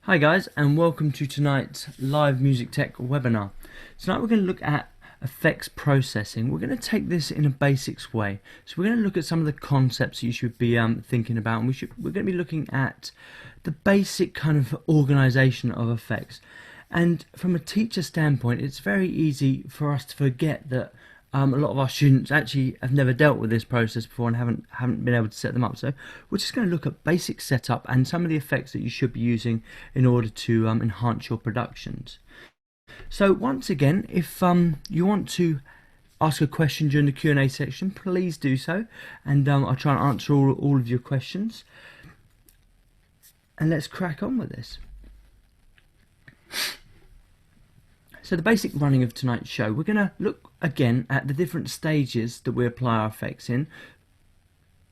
Hi guys, and welcome to tonight's live music tech webinar. Tonight we're going to look at effects processing. We're going to take this in a basics way. So we're going to look at some of the concepts you should be thinking about, and we're going to be looking at the basic kind of organization of effects. And from a teacher standpoint, it's very easy for us to forget that a lot of our students actually have never dealt with this process before and haven't been able to set them up. So we're just going to look at basic setup and some of the effects that you should be using in order to enhance your productions. So once again, if you want to ask a question during the Q&A section, please do so, and I'll try and answer all of your questions. And let's crack on with this. So the basic running of tonight's show, we're going to look again at the different stages that we apply our effects in,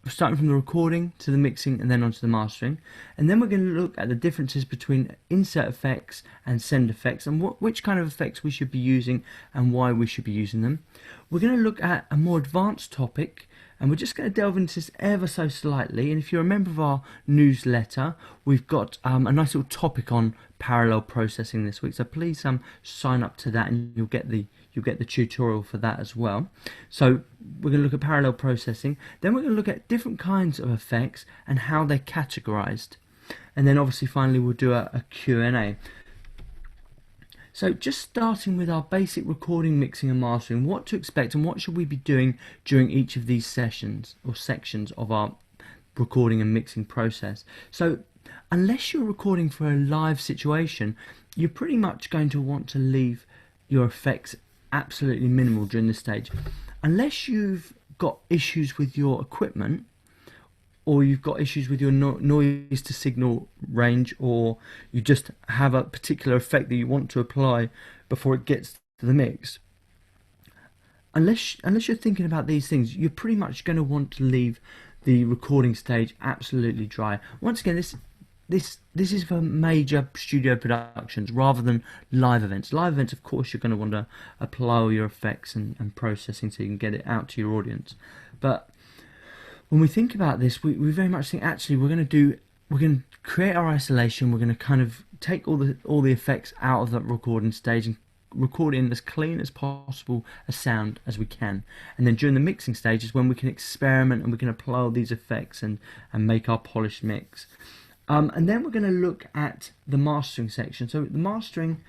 starting from the recording to the mixing and then onto the mastering. And then we're going to look at the differences between insert effects and send effects, and which kind of effects we should be using and why we should be using them. We're going to look at a more advanced topic, and we're just going to delve into this ever so slightly. And if you're a member of our newsletter, we've got a nice little topic on parallel processing this week, so please sign up to that and you'll get the tutorial for that as well. So we're going to look at parallel processing, then we're going to look at different kinds of effects and how they're categorized, and then obviously finally we'll do a Q&A. So just starting with our basic recording, mixing and mastering, what to expect and what should we be doing during each of these sessions or sections of our recording and mixing process. So unless you're recording for a live situation, you're pretty much going to want to leave your effects absolutely minimal during this stage. Unless you've got issues with your equipment, or you've got issues with your noise to signal range, or you just have a particular effect that you want to apply before it gets to the mix. Unless you're thinking about these things, you're pretty much going to want to leave the recording stage absolutely dry. Once again, this is for major studio productions rather than live events. Live events, of course, you're going to want to apply all your effects and processing so you can get it out to your audience. But when we think about this, we very much think actually we're going to create our isolation. We're going to kind of take all the effects out of that recording stage and record in as clean as possible a sound as we can. And then during the mixing stage is when we can experiment and we can apply all these effects and make our polished mix. And then we're going to look at the mastering section. So the mastering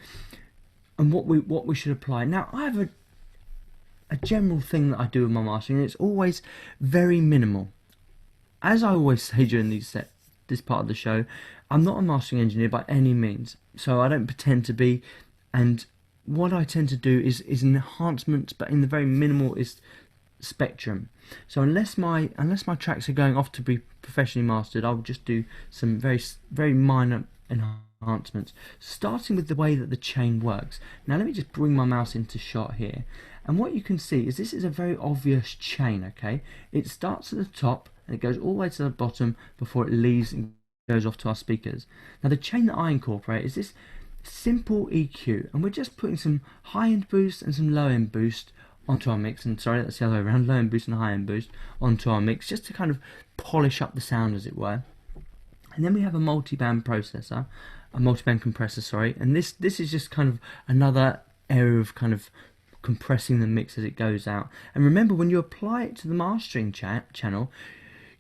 and what we should apply. Now I have a general thing that I do with my mastering, and it's always very minimal. As I always say during this part of the show, I'm not a mastering engineer by any means, so I don't pretend to be, and what I tend to do is enhancements, but in the very minimalist spectrum. So unless my tracks are going off to be professionally mastered, I'll just do some very minor enhancements, starting with the way that the chain works. Now let me just bring my mouse into shot here, and what you can see is this is a very obvious chain. Okay, it starts at the top and it goes all the way to the bottom before it leaves and goes off to our speakers. Now the chain that I incorporate is this simple EQ, and we're just putting some high-end boost and some low-end boost onto our mix, and sorry, that's the other way around, low-end boost and high-end boost onto our mix, just to kind of polish up the sound, as it were. And then we have a multi-band processor, a multi-band compressor, sorry, and this is just kind of another area of kind of compressing the mix as it goes out. And remember, when you apply it to the mastering channel,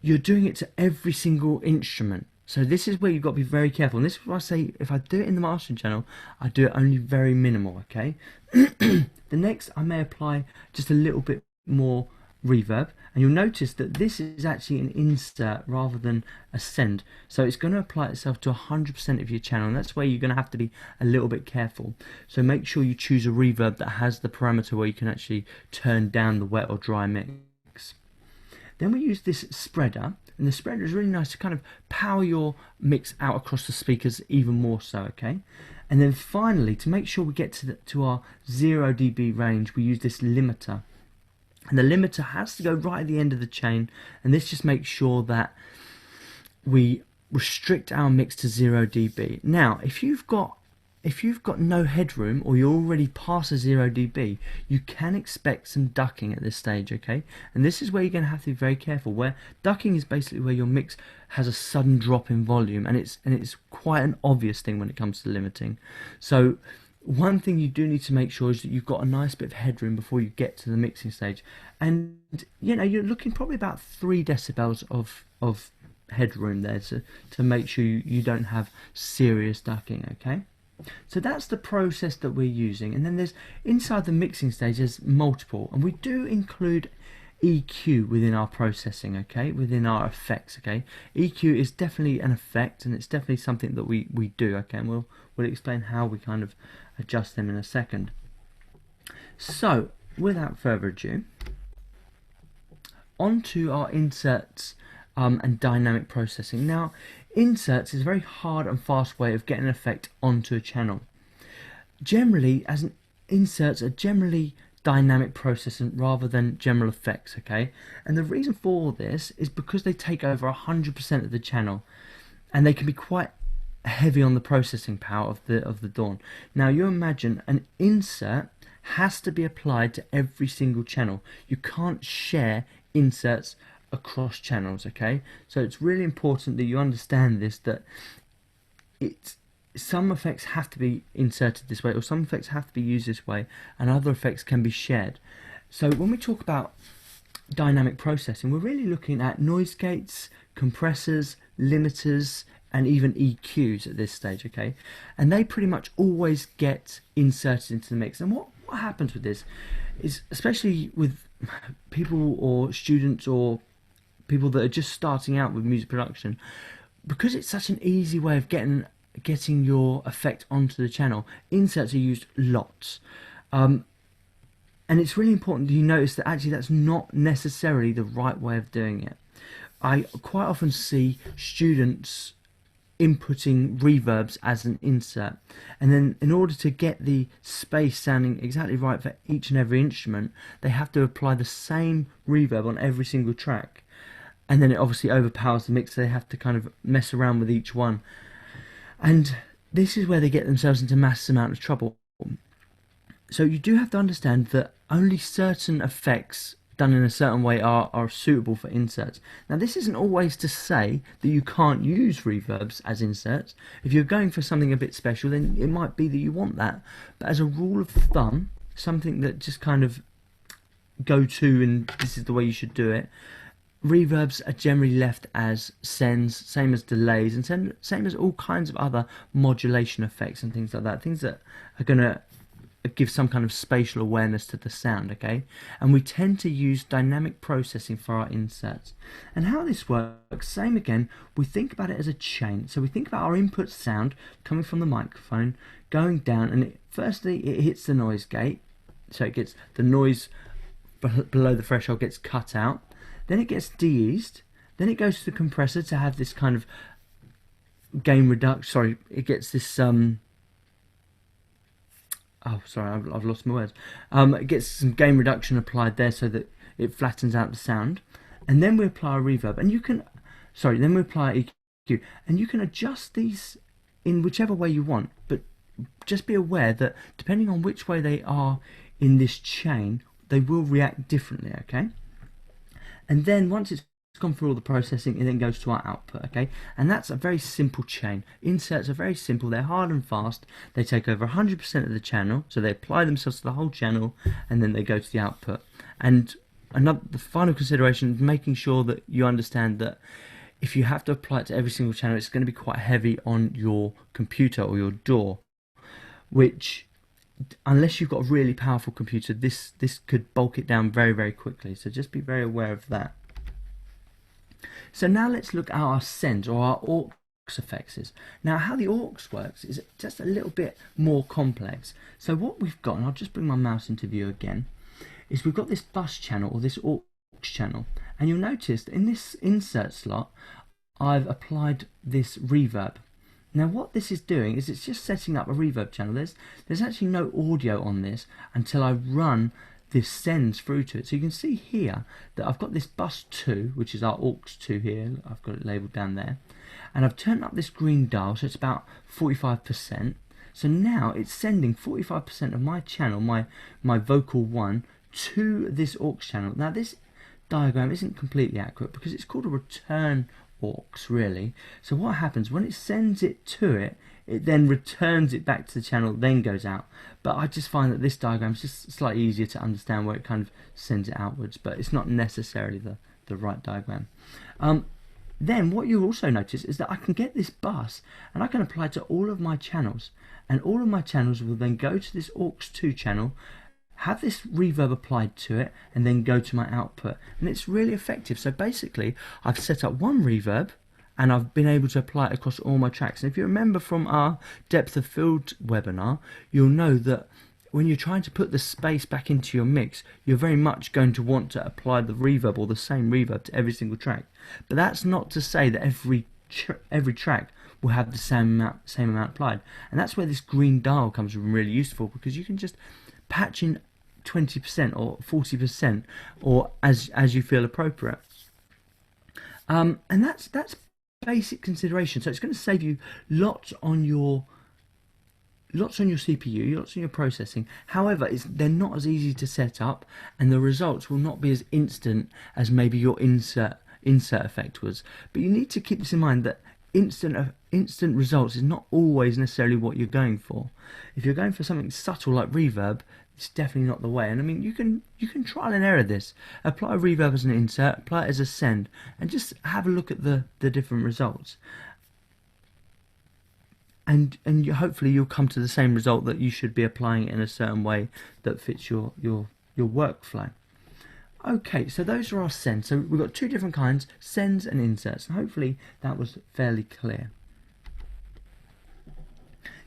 you're doing it to every single instrument. So this is where you've got to be very careful. And this is why I say if I do it in the mastering channel, I do it only very minimal, okay? The next, I may apply just a little bit more reverb, and you'll notice that this is actually an insert rather than a send, so it's going to apply itself to 100% of your channel, and that's where you're going to have to be a little bit careful. So make sure you choose a reverb that has the parameter where you can actually turn down the wet or dry mix. Then we use this spreader, and the spreader is really nice to kind of power your mix out across the speakers even more so, okay? And then finally, to make sure we get to our 0 dB range, we use this limiter. And the limiter has to go right at the end of the chain, and this just makes sure that we restrict our mix to 0 dB. Now, if you've got if you've got no headroom or you're already past a 0 dB, you can expect some ducking at this stage, okay? And this is where you're going to have to be very careful, where ducking is basically where your mix has a sudden drop in volume, and it's quite an obvious thing when it comes to limiting. So one thing you do need to make sure is that you've got a nice bit of headroom before you get to the mixing stage. And you're looking probably about 3 decibels of headroom there to make sure you don't have serious ducking, okay? So that's the process that we're using, and then there's inside the mixing stage there's multiple, and we do include EQ within our processing, okay, within our effects, okay. EQ is definitely an effect, and it's definitely something that we do, okay, and we'll explain how we kind of adjust them in a second. So without further ado, on to our inserts and dynamic processing. Now, inserts is a very hard and fast way of getting an effect onto a channel. Generally, inserts are generally dynamic processing rather than general effects, okay? And the reason for this is because they take over 100% of the channel, and they can be quite heavy on the processing power of the Dawn. Now, you imagine an insert has to be applied to every single channel. You can't share inserts across channels, okay? So it's really important that you understand this, that some effects have to be inserted this way, or some effects have to be used this way, and other effects can be shared. So when we talk about dynamic processing, we're really looking at noise gates, compressors, limiters, and even EQs at this stage, okay? And they pretty much always get inserted into the mix. And what happens with this is, especially with people or students or people that are just starting out with music production, because it's such an easy way of getting your effect onto the channel, inserts are used lots. And it's really important that you notice that actually that's not necessarily the right way of doing it. I quite often see students inputting reverbs as an insert, and then in order to get the space sounding exactly right for each and every instrument, they have to apply the same reverb on every single track, and then it obviously overpowers the mix, so they have to kind of mess around with each one, and this is where they get themselves into massive amount of trouble. So you do have to understand that only certain effects done in a certain way are suitable for inserts. Now, this isn't always to say that you can't use reverbs as inserts. If you're going for something a bit special, then it might be that you want that. But as a rule of thumb, something that just kind of go to and this is the way you should do it, reverbs are generally left as sends, same as delays, and same as all kinds of other modulation effects and things like that, things that are going to give some kind of spatial awareness to the sound, okay? And we tend to use dynamic processing for our inserts. And how this works, same again, we think about it as a chain. So we think about our input sound coming from the microphone, going down, and firstly it hits the noise gate, so it gets the noise below the threshold gets cut out, then it gets de-eased, then it goes to the compressor to have this kind of gain reduction, sorry, it gets this oh, sorry, I've lost my words. It gets some gain reduction applied there so that it flattens out the sound. And then we apply a reverb. And you can, sorry, then we apply EQ. And you can adjust these in whichever way you want. But just be aware that depending on which way they are in this chain, they will react differently, okay? And then once it's gone through all the processing, it then goes to our output, okay? And that's a very simple chain. Inserts are very simple, they're hard and fast, they take over 100% of the channel, so they apply themselves to the whole channel, and then they go to the output. And the final consideration is making sure that you understand that if you have to apply it to every single channel, it's going to be quite heavy on your computer or your DAW, which, unless you've got a really powerful computer, this could bulk it down very, very quickly, so just be very aware of that. So now let's look at our sends or our aux effects. Now how the aux works is just a little bit more complex. So what we've got, and I'll just bring my mouse into view again, is we've got this bus channel or this aux channel, and you'll notice that in this insert slot I've applied this reverb. Now what this is doing is it's just setting up a reverb channel. There's actually no audio on this until I run this sends through to it. So you can see here that I've got this bus 2, which is our aux 2 here, I've got it labelled down there, and I've turned up this green dial, so it's about 45%. So now it's sending 45% of my channel, my vocal 1, to this aux channel. Now this diagram isn't completely accurate because it's called a return aux really. So what happens when it sends it to it, it then returns it back to the channel, then goes out. But I just find that this diagram is just slightly easier to understand, where it kind of sends it outwards, but it's not necessarily the right diagram. Then what you also notice is that I can get this bus and I can apply it to all of my channels, and all of my channels will then go to this aux2 channel, have this reverb applied to it, and then go to my output. And it's really effective. So basically I've set up one reverb and I've been able to apply it across all my tracks. And if you remember from our depth of field webinar, you'll know that when you're trying to put the space back into your mix, you're very much going to want to apply the reverb or the same reverb to every single track. But that's not to say that every track will have the same amount applied. And that's where this green dial comes really useful, because you can just patch in 20% or 40% or as you feel appropriate. And that's basic consideration. So it's going to save you lots on your CPU, lots on your processing. However, they're not as easy to set up, and the results will not be as instant as maybe your insert effect was. But you need to keep this in mind, that instant results is not always necessarily what you're going for. If you're going for something subtle like reverb, it's definitely not the way. And I mean, you can trial and error this. Apply reverb as an insert, apply it as a send, and just have a look at the different results. And hopefully you'll come to the same result, that you should be applying it in a certain way that fits your workflow. Okay, so those are our sends. So we've got two different kinds, sends and inserts, and hopefully that was fairly clear.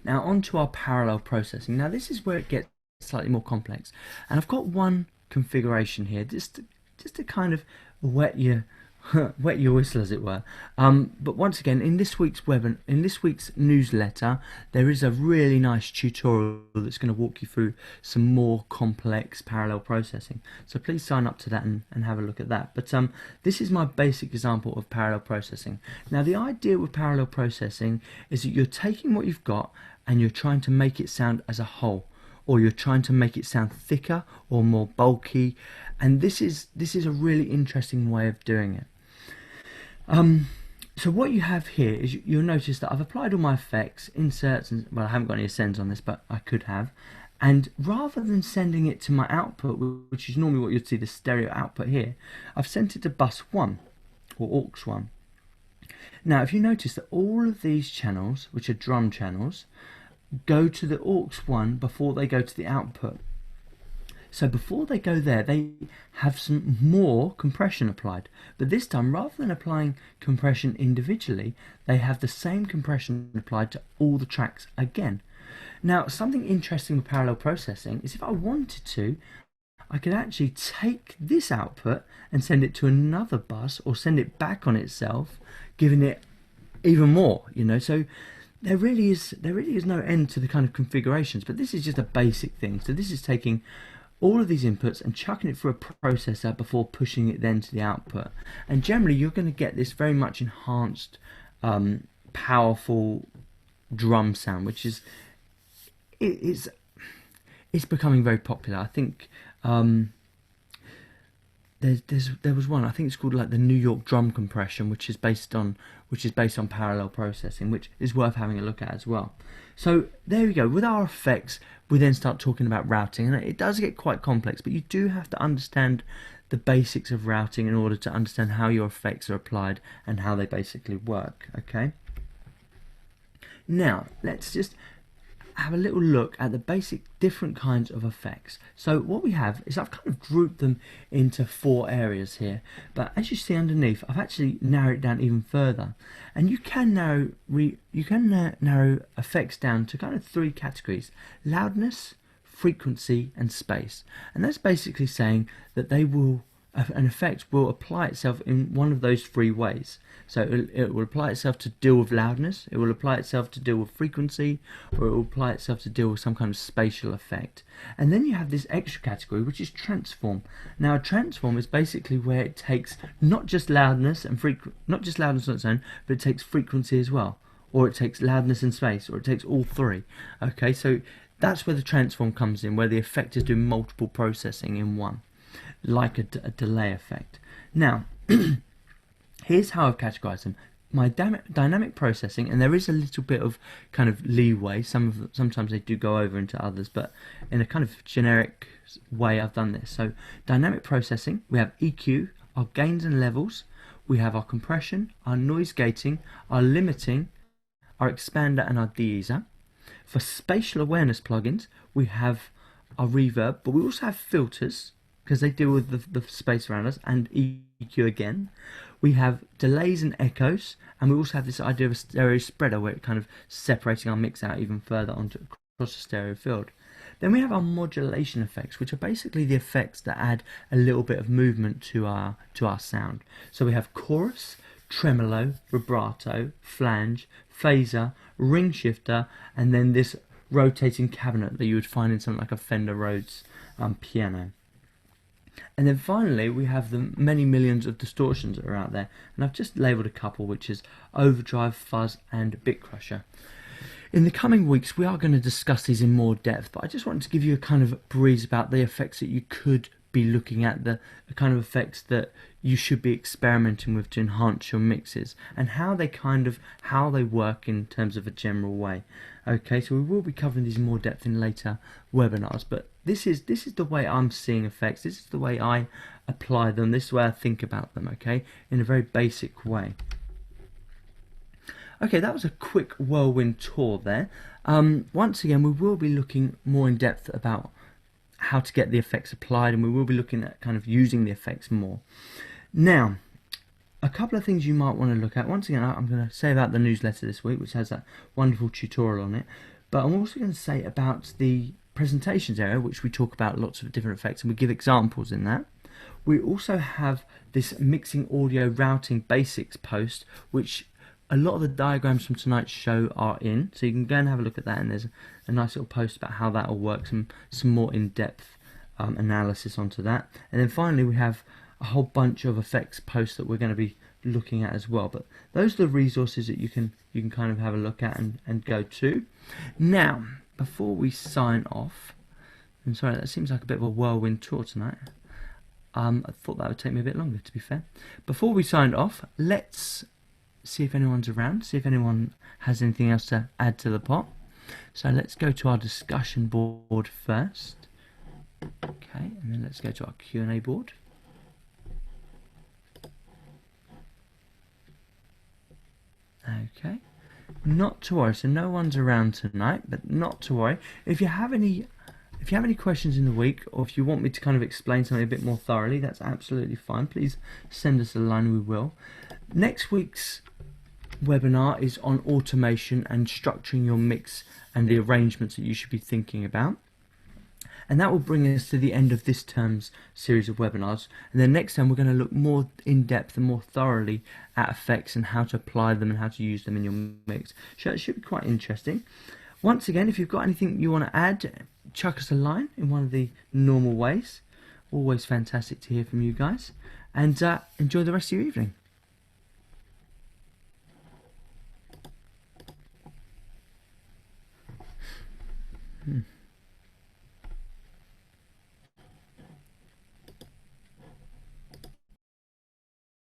Now on to our parallel processing. Now this is where it gets slightly more complex, and I've got one configuration here just to kind of wet your whistle, as it were. But once again, in this week's newsletter, there is a really nice tutorial that's going to walk you through some more complex parallel processing. So please sign up to that and have a look at that. But this is my basic example of parallel processing. Now the idea with parallel processing is that you're taking what you've got and you're trying to make it sound as a whole, or you're trying to make it sound thicker or more bulky, and this is a really interesting way of doing it. So what you have here is, you'll notice that I've applied all my effects, inserts, and well, I haven't got any sends on this, but I could have. And rather than sending it to my output, which is normally what you'd see, the stereo output here, I've sent it to bus 1 or aux 1. Now if you notice that all of these channels, which are drum channels, go to the aux 1 before they go to the output. So before they go there, they have some more compression applied. But this time, rather than applying compression individually, they have the same compression applied to all the tracks again. Now, something interesting with parallel processing is, if I wanted to, I could actually take this output and send it to another bus, or send it back on itself, giving it even more, so there really is no end to the kind of configurations. But this is just a basic thing. So this is taking all of these inputs and chucking it through a processor before pushing it then to the output. And generally you're going to get this very much enhanced, powerful drum sound, which is it's becoming very popular. I think there was one, I think it's called like the New York drum compression, which is based on parallel processing, which is worth having a look at as well. So there we go. With our effects, we then start talking about routing, and it does get quite complex, but you do have to understand the basics of routing in order to understand how your effects are applied and how they basically work. Okay. Now let's just have a little look at the basic different kinds of effects. So what we have is, I've kind of grouped them into 4 areas here, but as you see underneath, I've actually narrowed it down even further, and you can narrow effects down to kind of 3 categories: loudness, frequency, and space. And that's basically saying that an effect will apply itself in one of those 3 ways. So it will apply itself to deal with loudness, it will apply itself to deal with frequency, or it will apply itself to deal with some kind of spatial effect. And then you have this extra category, which is transform. Now a transform is basically where it takes not just loudness on its own, but it takes frequency as well, or it takes loudness and space, or it takes all three. Okay, so that's where the transform comes in, where the effect is doing multiple processing in one, like a delay effect. Now, here's how I've categorized them. My dynamic processing, and there is a little bit of kind of leeway. Sometimes they do go over into others, but in a kind of generic way, I've done this. So, dynamic processing, we have EQ, our gains and levels, we have our compression, our noise gating, our limiting, our expander, and our de-easer. For spatial awareness plugins, we have our reverb, but we also have filters because they deal with the space around us, and EQ again. We have delays and echoes, and we also have this idea of a stereo spreader where it kind of separating our mix out even further across the stereo field. Then we have our modulation effects, which are basically the effects that add a little bit of movement to our sound. So we have chorus, tremolo, vibrato, flange, phaser, ring shifter, and then this rotating cabinet that you would find in something like a Fender Rhodes piano. And then finally we have the many millions of distortions that are out there, and I've just labelled a couple, which is overdrive, fuzz, and bit crusher. In the coming weeks we are going to discuss these in more depth, but I just wanted to give you a kind of breeze about the effects that you could be looking at, the kind of effects that you should be experimenting with to enhance your mixes, and how they work in terms of a general way. Okay, so we will be covering these in more depth in later webinars, but this is the way I'm seeing effects. This is the way I apply them. This is the way I think about them. Okay, in a very basic way. Okay, that was a quick whirlwind tour there. Once again, we will be looking more in depth about how to get the effects applied, and we will be looking at kind of using the effects more. Now, a couple of things you might want to look at. Once again, I'm going to say about the newsletter this week, which has that wonderful tutorial on it, but I'm also going to say about the presentations area, which we talk about lots of different effects, and we give examples in that. We also have this mixing audio routing basics post, which a lot of the diagrams from tonight's show are in, so you can go and have a look at that, and there's a nice little post about how that all works and some more in-depth analysis onto that. And then finally we have a whole bunch of effects posts that we're going to be looking at as well, but those are the resources that you can kind of have a look at and go to. Now, before we sign off, I'm sorry, that seems like a bit of a whirlwind tour tonight. I thought that would take me a bit longer, to be fair. Before we sign off, let's see if anyone's around, see if anyone has anything else to add to the pot. So let's go to our discussion board first. Okay, and then let's go to our Q&A board. Okay, not to worry, so no one's around tonight, but not to worry. If you have any questions in the week, or if you want me to kind of explain something a bit more thoroughly, that's absolutely fine. Please send us a line, we will. Next week's webinar is on automation and structuring your mix and the arrangements that you should be thinking about. And that will bring us to the end of this term's series of webinars. And then next time we're going to look more in depth and more thoroughly at effects and how to apply them and how to use them in your mix. So it should be quite interesting. Once again, if you've got anything you want to add, chuck us a line in one of the normal ways. Always fantastic to hear from you guys. And enjoy the rest of your evening.